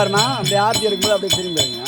பாருமா, அப்படியே ஆர்த்தி இருக்கும்போது அப்படியே திரும்பி பாருங்க.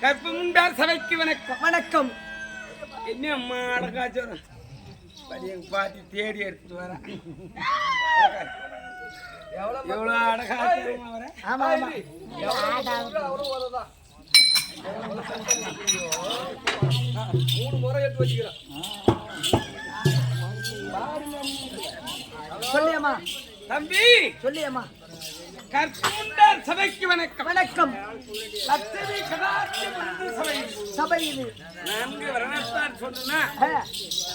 கற்பமுண்டார் சபைக்கு வணக்கம். வணக்கம். என்ன அம்மா அடக்காச்சோம் பாட்டி தேடி எடுத்துட்டு வர எவ்வளவு அடக்காச்சோம் வர. ஆமா ஆமா 3 முறை எடுத்து வச்சுக்கிறேன். சொல்லியம்மா தம்பி சொல்லியம்மா. கற்பமுண்டார் சபைக்கு வணக்கம். வணக்கம். லட்சுமி கடாட்சி சபை இது 4 வரணத்தார் சொன்னா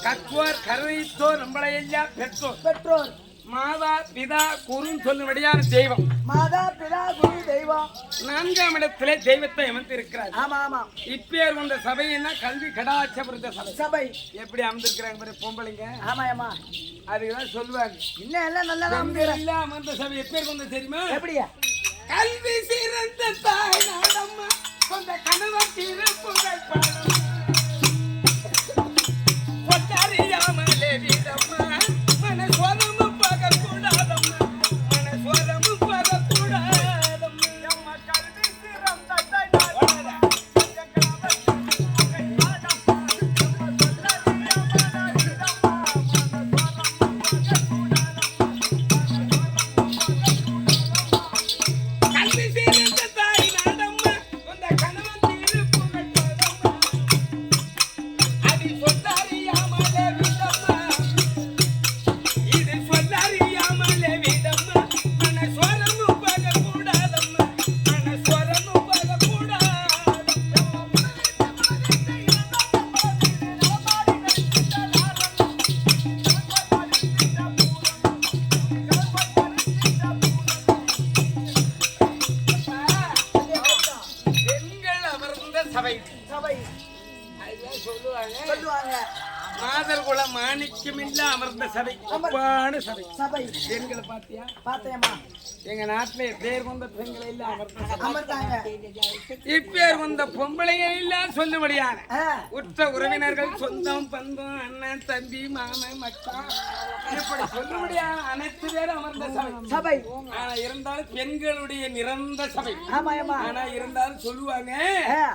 கற்பார் கருணைத்தோர் நம்மளை எல்லாம் பெற்றோர். மாதா பிதா குருன்னு சொல்லும்படியான தெய்வம். மாதா பிதா குரு தெய்வம். 4ஆம் இடத்திலே தெய்வத்தை அமர்ந்திருக்கிறார். ஆமா ஆமா. இப்பேர் வந்த சபைன்னா கல்வி கடாட்சபுரத்த சபை. சபை எப்படி அமர்ந்திருக்கிறாங்க பாரு பொம்பளைங்க. ஆமா ஆமா. அதுக்குதான் சொல்லுவாங்க. இன்னும் எல்லாம் நல்லா பெண்கள் இல்ல அமர்ந்த சபை எப்பேர் வந்த தெரியுமா? எப்படியா? கல்வி சிறந்த தாய் நாடம்மா சொந்த கணவன் திருப்புகழ் பாடும் பொன்னறியாமலே வீடம்மா மனசோரமும் பகக்கூடாதம்மா மனசோரமும் பகக்கூடாதம்மா அம்மா கல்வி சிறந்த தாய் நாடம்மா கல்வி சிறந்த தாய் நாடம்மா சொந்த கணவன் திருப்புகழ் பாடம்மா அது சொன்னறியாமலே வீடம்மா இது சொன்னறியாமலே வீடம்மா மனசோரமும் பகக்கூடாதம்மா மனசோரமும் பகக்கூடாதம்மா பெண்கள் அமர்ந்த சபை. சபை அதுதான் சொல்லுவாங்க சொல்லுவாங்க. மாதர் குல மாணிக்கமில்ல அமர்ந்த சபை. ஒப்பான சபை. சபை பெண்களை பாத்தியா? பார்த்தேம்மா. எங்க நாட்டுல பேர் வந்த பெண்களை இல்ல அமர்ந்த சபை. அமர்ந்தாங்க. இப்பேர் வந்த பொம்பளைகள் இல்ல சொல்லுபடியான ஆ, உற்ற உறவினர்கள் சொந்தம் பந்தம் அண்ணன் தம்பி மாமன் மச்சான் இப்படி சொல்லுபடியான அனைத்து பேரும் அமர்ந்த சபை. சபை ஆனா இருந்தாலும் பெண்களுடைய நிறந்த சபை. ஆமா ஆமா. ஆனா இருந்தாலும் சொல்லுவாங்க ஆ,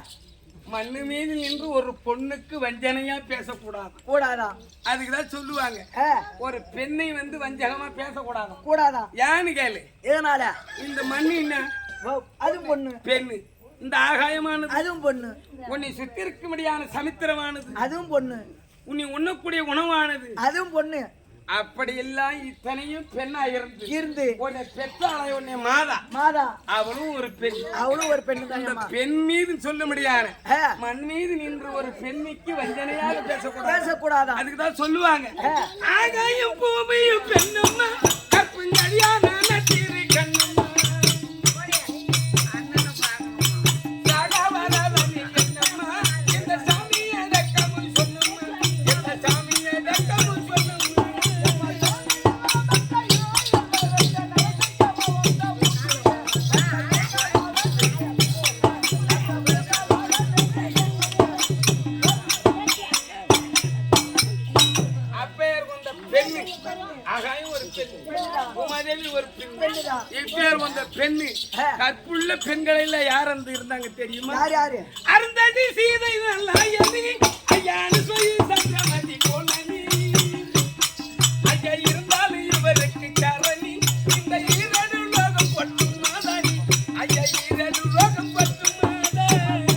மண்ணு மீது நின்று ஒரு பொண்ணுக்கு வஞ்சனையா பேசக்கூடாது. கூடாதா? அதுக்குதான் சொல்லுவாங்க ஆ, ஒரு பெண்ணை வந்து வஞ்சகமா பேசக்கூடாது. கூடாதா? ஏன்னு கேளு. எதனால? இந்த மண்ணு என்ன ஓ, அதுவும் பொண்ணு. பெண்ணு. இந்த ஆகாயமானது அதுவும் பொண்ணு. உன்னை சுத்தி இருக்கும்படியான சமுத்திரமானது அதுவும் பொண்ணு. உன்னை உண்ணக்கூடிய உணவானது அதுவும் பொண்ணு. அப்படி எல்லாம் இத்தனையும் பெண்ணா இருந்து உன்னை பெற்றாளை உன்னை மாதா மாதா அவளும் ஒரு பெண். அவளும் ஒரு பெண்ணு அந்த தான். பெண் மீது சொல்ல முடியாது. ஆ, மண் மீது நின்று ஒரு பெண்ணுக்கு வஞ்சனையாக பேசக்கூடாது. பேசக்கூடாதா? அதுக்குதான் சொல்லுவாங்க ஆ, ஆகாயம் பூமியும் பெண்ணும்மா கற்புஞ்சடியான நட்டிரு கண்ணும்மா சகவரவனி பெண்ணும்மா இந்த சாமியை அடக்கமும் சொல்லும்மா இந்த சாமியை அடக்கமும் சொல்லும்மா அப்பேர் கொண்ட பெண்ணு ஆகாயம் ஒரு பெண்ணு உமாதேவி ஒரு பெண்ணு இப்பேர் கொண்ட பெண்ணு கற்புள்ள பெண்கள் எல்லாம் யார் அந்த இருந்தாங்க தெரியுமா? யார் யாரு? அருந்ததி சீதை நல்லாயதி ஐயானு சொல்லி சக்கரவதி கோணனி ஐயா இருந்தாலும் இவருக்கு கரணி இந்த ஈரடு லோகம் பட்டும் மாதானி ஐயா ஈரடு லோகம் பட்டும் மாதானி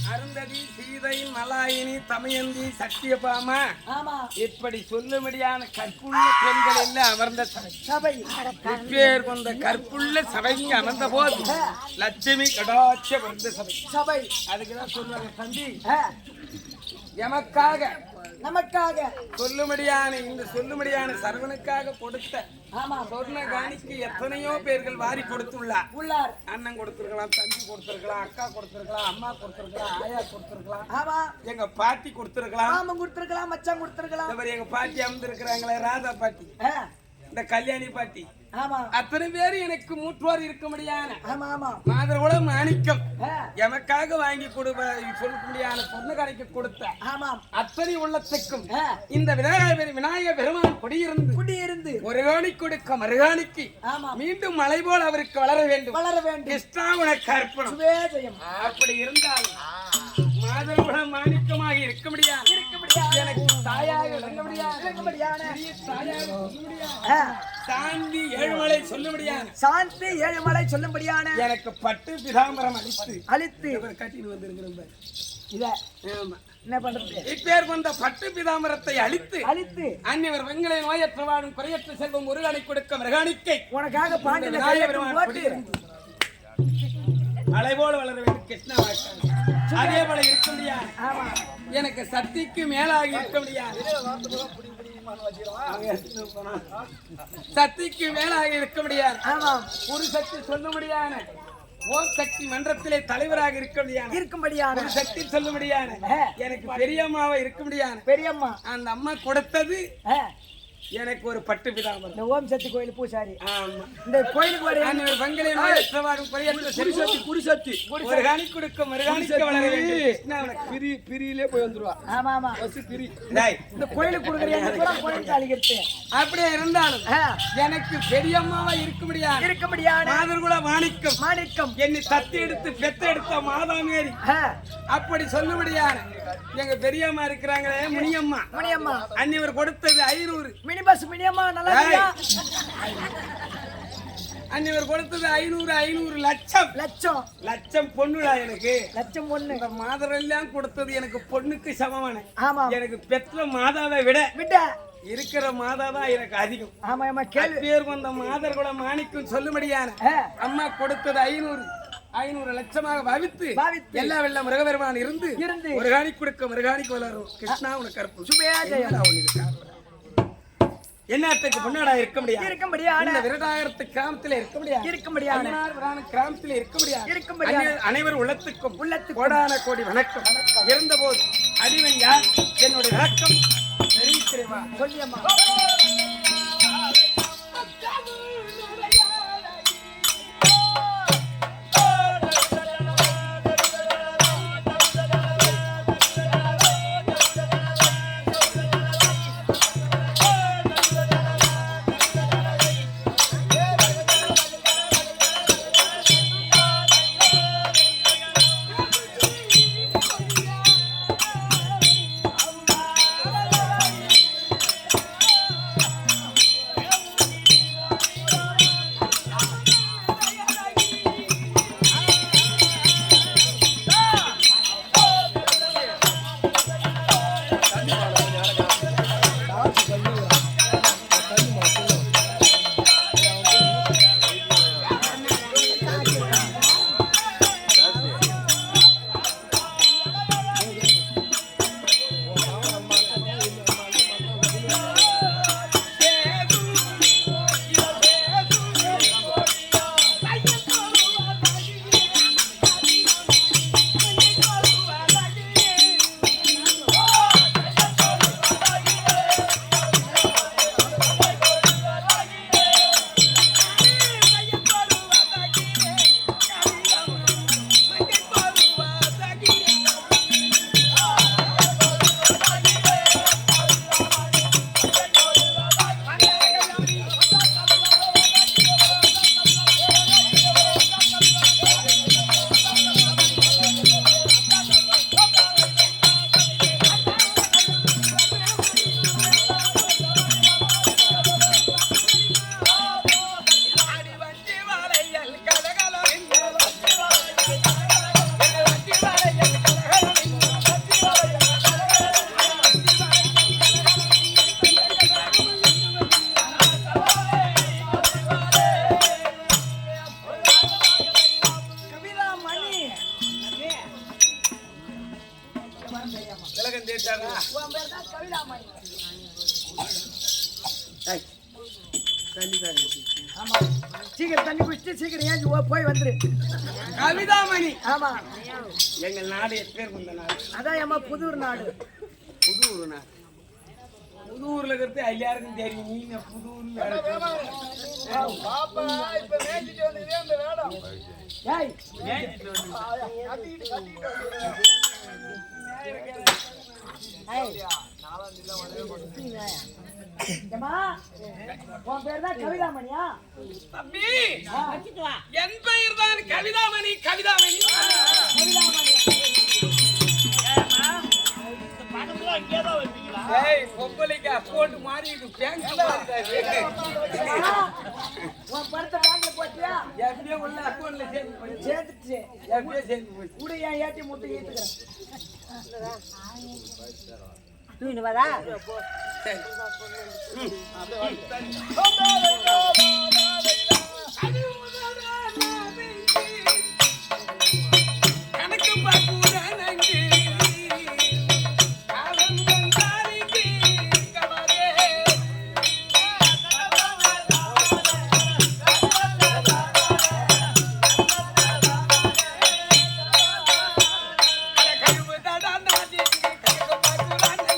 அருந்ததி சீதை மலாயினி தமயந்தி சத்தியபாமா ஆமா. இப்படி சொல்லும்படியான கற்புள்ள பெண்கள் எல்லாம் அமர்ந்த சபை. சபை இப்பேர் கொண்ட கற்புள்ள சபைக்கு அமர்ந்த போது லட்சுமி கடாட்ச வந்த சபை. சபை. அதுக்குதான் சொல்லுவாங்க தம்பி ஆ, எமக்காக நமக்காக. சொல்லும்படியான இந்த சொல்லும்படியான சர்வனுக்காக கொடுத்த ஆமா. சொர்ண காணிக்கு எத்தனையோ பேர்கள் வாரி கொடுத்துள்ளார். உள்ளார். அண்ணன் கொடுத்திருக்கலாம், தம்பி கொடுத்திருக்கலாம், அக்கா கொடுத்திருக்கலாம், அம்மா கொடுத்திருக்கலாம், ஆயா கொடுத்திருக்கலாம், ஆமா. எங்க பாட்டி கொடுத்திருக்கலாம். மாமன் கொடுத்திருக்கலாம், மச்சான் கொடுத்திருக்கலாம். இந்த மாதிரி எங்க பாட்டி அமர்ந்திருக்கிறாங்களே ராதா பாட்டி, ஆ, இந்த கல்யாணி பாட்டி, ஆமா அத்தனை பேர் எனக்கு மூற்றுவார் இருக்க முடியான ஆமா ஆமா மாதர்குல மாணிக்கம் ஆ, எமக்காக வாங்கி சொல்ல முடியாத சொன்ன கடைக்கு கொடுத்த ஆமாம் அத்தனை உள்ளத்துக்கும் ஆ, இந்த விநாயக பெருமான் குடியிருந்து குடியிருந்து ஒரு காணி கொடுக்க மறுகாணிக்கு ஆமா மீண்டும் மலை போல் அவருக்கு வளர வேண்டும். வளர வேண்டும். கிருஷ்ணா உனக்கு அர்ப்பணம். சுவேஜயம் அப்படி இருந்தால் மாதர்குல மாணிக்கமாக இருக்க முடியாது. எனக்கு தாயாக விளங்க முடியாது. சொல்லும்படியான சாந்தி ஏழுமலை சொல்லும்படியான சாந்தி ஏழுமலை சொல்லும்படியான எனக்கு பட்டு பிதாம்பரம் அழித்து கட்டிட்டு வந்திருக்கிறேன் இத என்ன பண்றது இப்பேர் கொண்ட பட்டு பிதாம்பரத்தை அழித்து அந்நிவர் வெங்கலை நோயற்ற வாழும் குறையற்ற செல்வம் முருகனை கொடுக்க மிருகாணிக்கை உனக்காக பாண்டிய மலை போல வளர வேண்டும் கிருஷ்ணா அதே போல இருக்க முடியாது எனக்கு சக்திக்கு மேலாக இருக்க முடியாது சக்திக்கு மேலாக இருக்க முடியாது ஒரு சக்தி சொல்ல முடியாது ஓம் சக்தி மன்றத்திலே தலைவராக இருக்கும்படியான சக்தி சொல்ல முடியாது எனக்கு பெரியம்மாவை இருக்க முடியாது பெரியம்மா அந்த அம்மா கொடுத்தது எனக்கு ஒரு பட்டு பிதாம்பரம் இந்த ஓம் சக்தி கோயில் பூசாரி இந்த கோயிலுக்கு வர பங்களே நோயற்றவாடும் குறையற்ற குருசக்தி ஒரு காணி கொடுக்க மறுகாணிக்க வளர வேண்டும் பிரியிலே போய் வந்துருவா ஆமா ஆமா பிரி இந்த கோயிலுக்கு கொடுக்குற கோயிலுக்கு அழிக்கிறது அப்படியே இருந்தாலும் எனக்கு பெரியம்மாவா இருக்க முடியாது மாதர்குல மாணிக்கம் என்னை தத்தி எடுத்து பெத்த எடுத்த மாதாமேரி அப்படி சொல்ல முடியாது எங்க பெரியம்மா இருக்கிறாங்களே முனியம்மா அன்னிவர் கொடுத்தது 500 பஸ் மினியம்மா நல்லா அன்னிவர் கொடுத்தது 500 லட்சம் பொண்ணுடா எனக்கு லட்சம் பொண்ணு இந்த மாதரெல்லாம் கொடுத்தது எனக்கு பொண்ணுக்கு சமமான எனக்கு பெற்ற மாதாவை விட இருக்கிற மாதா தான் எனக்கு அதிகம் ஆமா பேர் வந்த மாதர் கூட மாணிக்கம் சொல்லும்படியான அம்மா கொடுத்தது 500 லட்சமாக பாவித்து எல்லா வெள்ள மிருகபெருமான் இருந்து ஒரு காணி கொடுக்க மறுகாணிக்கு வளரும் கிருஷ்ணா உனக்கு கருப்பு சுபேயா என்னத்துக்கு முன்னாடா இருக்க முடியாது விரதாயிரத்து கிராமத்துல இருக்க முடியாது கிராமத்துல இருக்க முடியாது அனைவரும் உள்ளத்துக்கும் கோடான கோடி வணக்கம் இருந்த போது அறிவன் யார் என்னுடைய வணக்கம் தெரிவிக்கிறேன் சொல்லியம்மா சீக்கிரம் தண்ணி குடிச்சு சீக்கிரம் ஏஞ்சி போய் வந்துரு. கவிதாமணி. ஆமா. எங்கள் நாடு எப்பேர் கொண்ட நாடு? அதான் ஏமா புதூர் நாடு. புதூர் நாடு. புதூர்ல இருக்கிறது எல்லாருக்கும் தெரியும். நீங்க புதூர்ல பாப்பா இப்ப மேய்ச்சிட்டு வந்ததே அந்த வேடம். ஏய் மேய்ச்சிட்டு வந்து கவிதாமணியா? தம்பி என் பெயர் தான் கவிதாமணி. கவிதாமணி பொம்பளைக்கு அக்கௌண்ட் மாறி பேங்க் உன் படத்தை பேங்க்ல போட்டியா எப்படியோ உள்ள அக்கௌண்ட்ல சேர்த்துச்சு எப்படியோ சேர்ந்து போச்சு கூட என் ஏட்டி முட்டை ஏத்துக்கிறேன் தூயினுவாதா சரி கணக்கு பார்க்குறானங்க காலம் வந்தாரிக்கு கவரே கழுவுதாடா நாடி கணக்கு பார்க்குறானங்க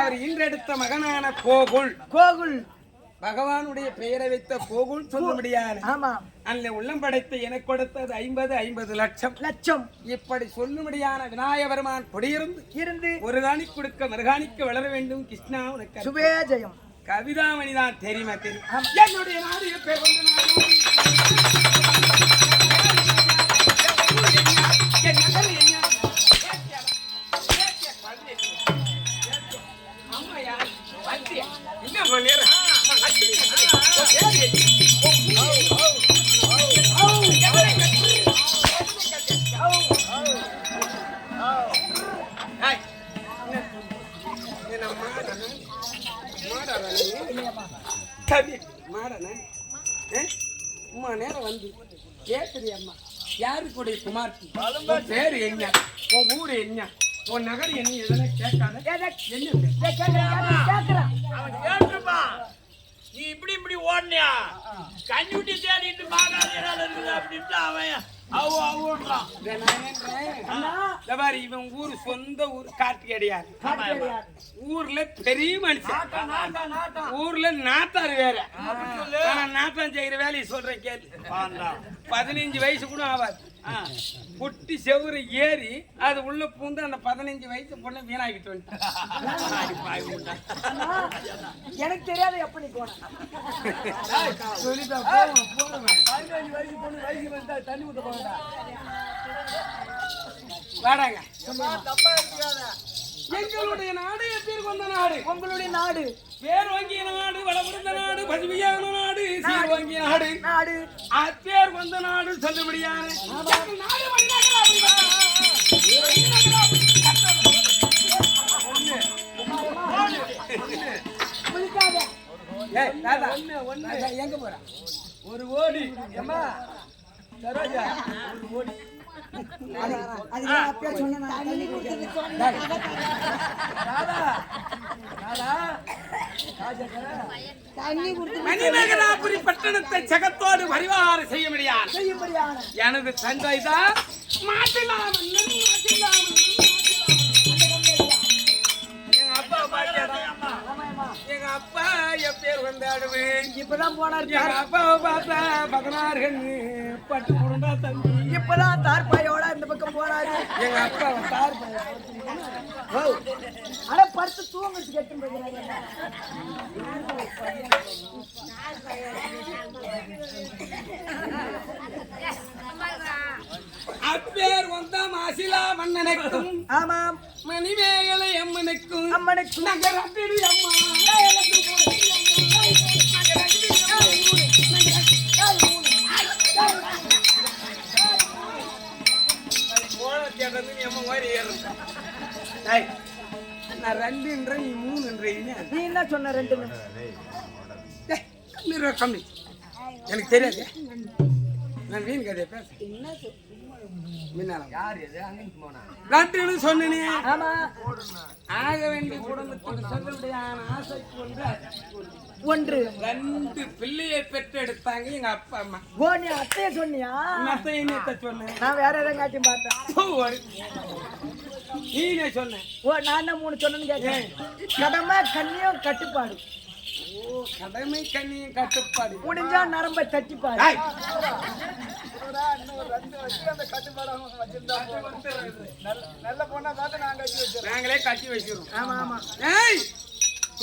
அவர் இன்றெடுத்த மகனான கோகுல் கோகுல் பகவானுடைய பெயரை வைத்த கோகுல் சொல்லும்படியான ஆமா அந்த உள்ளம் படைத்து எனக்கு கொடுத்தது 50 லட்சம் லட்சம் இப்படி சொல்லும்படியான விநாயகபெருமான் குடியிருந்து இருந்து ஒரு காணி கொடுக்க மறுகாணிக்கு வளர வேண்டும் கிருஷ்ணா உனக்கு சுபேஜயம் கவிதாமணி தான் தெரியுமா தெரியும் என்னுடைய நாடு பேர் வந்து நேரம் வந்து கேக்குறி அம்மா யாருக்குடைய குமார்த்தி உன் பேரு என்ன உன் ஊரு என்ன உன் நகர் என்ன இதெல்லாம் கேட்காத அவன் கேட்டுருப்பான் நீ இப்படி இப்படி ஓடனியா கஞ்சுட்டி தேடிட்டு பாக்காத அப்படின்ட்டு அவன் இவன் ஊரு சொந்த ஊர் காட்டு கிடையாது ஊர்ல பெரிய மனுஷன் ஊர்ல நாத்தாரு வேற நாட்டம் செய்யற வேலையை சொல்றேன் கேள்வி 15 வயசு கூட ஆகாது குட்டி செவுறு ஏறி அது உள்ள பூந்து அந்த 15 வயசு பொண்ணை வீணாகிட்டு வந்துட்டான். எனக்கு தெரியாத எப்ப நீ போன சொல்லிதான் தண்ணி ஊத்த போகடா வாடாங்க. எங்களுடைய நாடு பேர் வந்த நாடு உங்களுடைய நாடு பேர் வாங்கிய நாடு வளர்ந்த நாடு பசுமையான நாடு சீர் வாங்கிய நாடு நாடு பேர் வந்த நாடு சொல்லுபடியான நாடு எங்க போற ஒரு ஓடி ஏமா சரோஜா ஒரு ஓடி மணிமேகலாபுரி பட்டணத்தை ஜகத்தோடு பரிவாரம் செய்ய முடியாது. எனது தந்தை தான் எங்க அப்பா என் பேர் வந்தாடுவே இப்பதான் போனார். எங்க அப்பாவை பார்த்தா 16 பட்டு குடும்பா தம்பி இப்பதான் தார்பாயோட இந்த பக்கம் போனாரு. எங்க அப்பா தார்பாய ஆனா படுத்து தூங்கிட்டு கேட்டு அப்பேர் வந்த மாசிலா மன்னனுக்கும் ஆமாம் மணிமேகலை அம்மனுக்கும் அம்மனுக்கும் நகரத்திரி அம்மா நான் 2 நீ 3 நீ என்ன சொன்ன 2 கம்மி எனக்கு தெரியாது. நான் மீன் கதையை பேசுறேன். சொன்னேன். ஆமா ஆக வேண்டிய குடும்பத்துக்கு சொல்லுபடியான ஆசைக்கு ஒன்று 2 பிள்ளையை பெற்றெடுத்தாங்க எங்க அப்பா அம்மா. ஓ நீ அத்தைய சொன்னியா? மத்த சொன்னேன் நான் வேற எதாவது காட்டியும் பார்த்தேன். நீனே சொன்னேன். ஓ நான் தான் 3 சொன்னேன்னு கேட்டேன். கடமை கண்ணியம் கட்டுப்பாடு. ஓ கடமை கண்ணியம் கட்டுப்பாடு. முடிஞ்சா நரம்பை தட்டிப்பாடு. நல்ல பொண்ணா பார்த்து நாங்க கட்டி வச்சிருக்கோம். நாங்களே கட்டி வச்சிருவோம். ஆமா ஆமா. ஏய்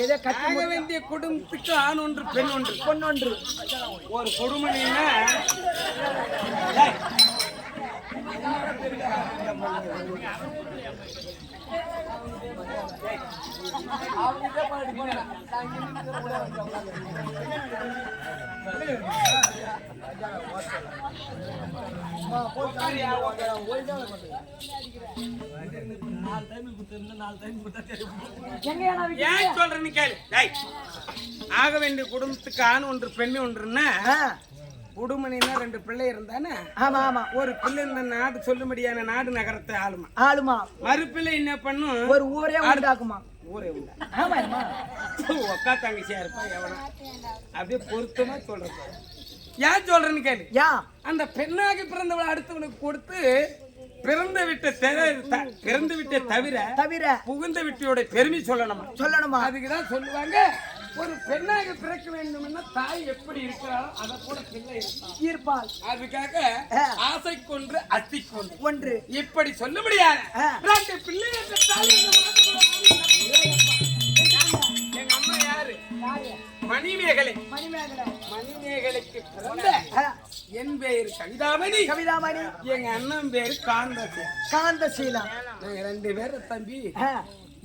இதை கட்டி ஆக வேண்டிய குடும்பத்துக்கு ஆண் ஒன்று பெண் ஒன்று. பொண்ணொன்று. ஒரு குடும்பம்னா ஏன் சொல்றேன்னு கேளு. ஆக வேண்டிய குடும்பத்துக்கு ஆண் ஒன்று பெண் ஒன்றுன்னா குடும்பம்னா 2 பிள்ளை இருந்தானே. ஆமா ஆமா. ஒரு பிள்ளை இந்த நாடு சொல்லும்படியான நாடு நகரத்தை ஆளுமா. ஆளுமா. மறுபிள்ளை என்ன பண்ணும்? ஒரு ஊரே உண்டாக்குமா. ஊரே உண்டா. ஆமா ஒக்கா தங்கச்சியா இருப்பா எவனா அப்படியே பொருத்தமா சொல்றது. ஏன் சொல்றேன்னு கேளு. யா அந்த பெண்ணாக பிறந்தவளை அடுத்தவனுக்கு கொடுத்து பிறந்த விட்ட தவிர புகுந்த விட்டியோட பெருமை சொல்லணுமா. அதுக்குதான் சொல்லுவாங்க ஒரு பெண்ணாக பிறக்க வேண்டும்னா தாய் எப்படி இருக்கிறாரோ அதை கூட பிள்ளை இருப்பாள். அதுக்காக ஆசை கொன்று அத்தி கொன்று ஒன்று இப்படி சொல்ல முடியாது. 2 பிள்ளைகள் பெற்றாலும் எங்க அம்மா யாரு? மணிமேகலை. மணிமேகலைக்கு பிறந்த என் பேரு கவிதாமணி. எங்க அண்ணன் பேரு காந்தசீலா. நாங்க 2 பேரும் தம்பி.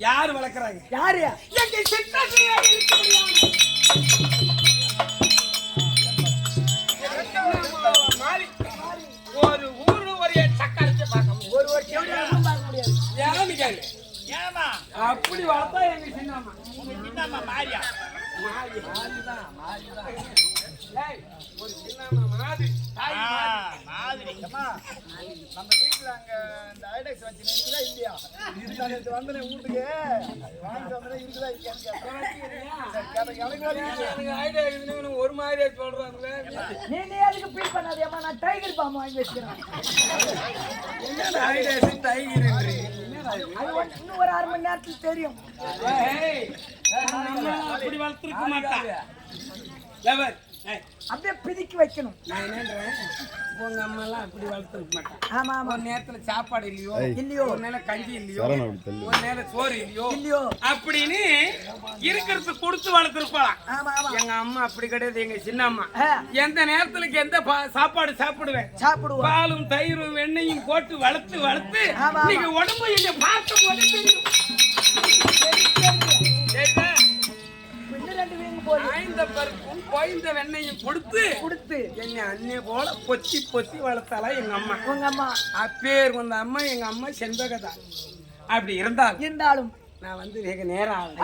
யாரு வளர்க்கறாங்க? யாரு? எங்க சித்தப்பையா இருக்க முடியாது. ஒரு ஊரு ஒரே சக்கரைச்சு பார்க்க முடியாது. ஒரு செவடியும் பார்க்க முடியாது. ஏன்னு கேளு. ஏமா அப்படி வளர்த்தா எங்க சின்னம்மா. சின்னம்மா மாரியா? மாரிதான். ஏய் ஒரு சின்னம்மா மாதிரி. மாதிரி. நம்ம வீட்டுல அங்க இந்த ஐடெக்ஸ் வச்சு இருக்குதா இல்லையா? இது வந்து வீட்டுக்கு வாங்கி வந்து இருக்குதா எனக்கு ஒரு மாதிரியே சொல்றாங்களே. நீ அதுக்கு ஃபீல் பண்ணாதேம்மா. நான் டைகர் பாம்பு வாங்கி வச்சிருக்கேன். என்ன ஐடியா டைகர் அது இன்னும் ஒரு 1/2 மணி நேரத்துல தெரியும். அப்படி வளர்த்திருக்க மாட்டாங்க. அப்படியே பிதிக்கி வைக்கணும். நான் என்னன்றேன், உங்க அம்மா எல்லாம் அப்படி வளர்த்துருக்க மாட்டான். ஆமா ஆமா. ஒரு நேரத்துல சாப்பாடு இல்லையோ, ஒரு நேரம் கஞ்சி இல்லையோ, ஒரு நேரம் சோறு இல்லையோ அப்படின்னு இருக்கிறது கொடுத்து வளர்த்துருப்பாளாம். ஆமா ஆமா. எங்க அம்மா அப்படி கிடையாது. எங்க சின்ன அம்மா எந்த நேரத்துக்கு எந்த சாப்பாடு சாப்பிடுவேன், பாலும் தயிரும் வெண்ணையும் போட்டு வளர்த்து நீங்க உடம்பு என்ன பார்க்கும் போது தெரியும். ஆய்ந்த பருப்பும் கோய்ந்த வெண்ணையும் கொடுத்து என்னை அண்ணே போல பொத்தி வளர்த்தாளா எங்க அம்மா. உங்க அம்மா அப்பேர் வந்த அம்மா எங்க அம்மா செண்பகதான். அப்படி இருந்தாலும் நான் வந்து வெகு நேரம் ஆகுது.